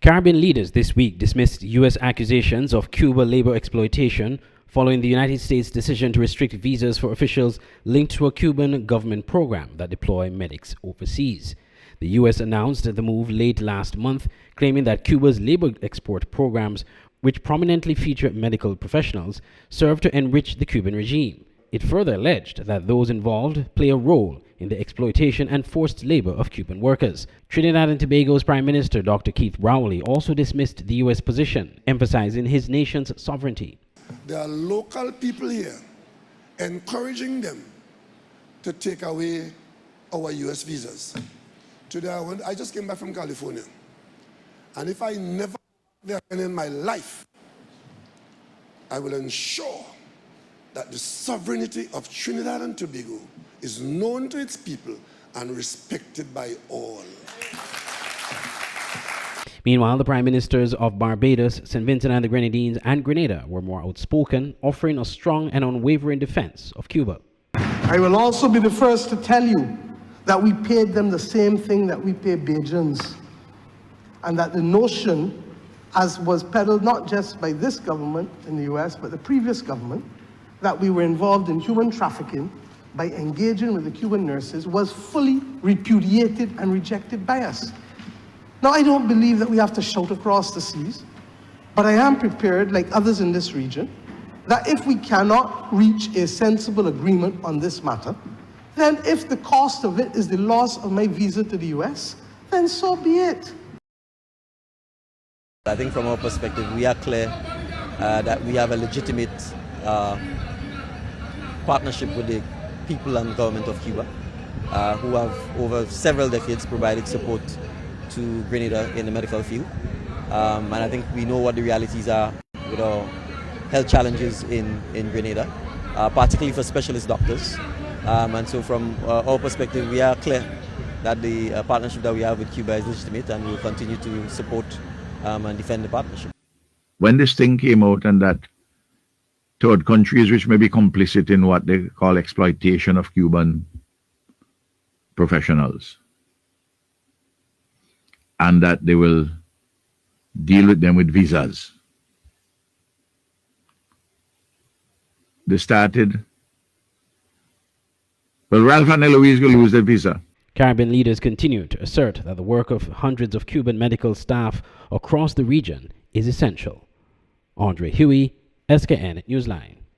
Caribbean leaders this week dismissed U.S. accusations of Cuba labor exploitation following the United States' decision to restrict visas for officials linked to a Cuban government program that deploy medics overseas. The U.S. announced the move late last month, claiming that Cuba's labor export programs, which prominently feature medical professionals, serve to enrich the Cuban regime. It further alleged that those involved play a role in the exploitation and forced labor of Cuban workers. Trinidad and Tobago's Prime Minister Dr. Keith Rowley also dismissed the U.S. position, emphasizing his nation's sovereignty. There are local people here encouraging them to take away our U.S. visas. Today, I just came back from California, and if I never there in my life, I will ensure that the sovereignty of Trinidad and Tobago is known to its people and respected by all. Meanwhile, the Prime Ministers of Barbados, St. Vincent and the Grenadines, and Grenada were more outspoken, offering a strong and unwavering defense of Cuba. I will also be the first to tell you that we paid them the same thing that we pay Bajans, and that the notion, as was peddled not just by this government in the US, but the previous government, that we were involved in human trafficking by engaging with the Cuban nurses was fully repudiated and rejected by us. Now, I don't believe that we have to shout across the seas, but I am prepared, like others in this region, that if we cannot reach a sensible agreement on this matter, then if the cost of it is the loss of my visa to the US, then so be it. I think from our perspective, we are clear that we have a legitimate partnership with the people and government of Cuba, who have over several decades provided support to Grenada in the medical field. And I think we know what the realities are with our health challenges in Grenada, particularly for specialist doctors. And so from our perspective, we are clear that the partnership that we have with Cuba is legitimate, and we will continue to support and defend the partnership. When this thing came out and that third countries which may be complicit in what they call exploitation of Cuban professionals, and that they will deal with them with visas, they started, well, Ralph and Eloise will lose their visa. Caribbean leaders continue to assert that the work of hundreds of Cuban medical staff across the region is essential. Andre Huey, SKN Newsline.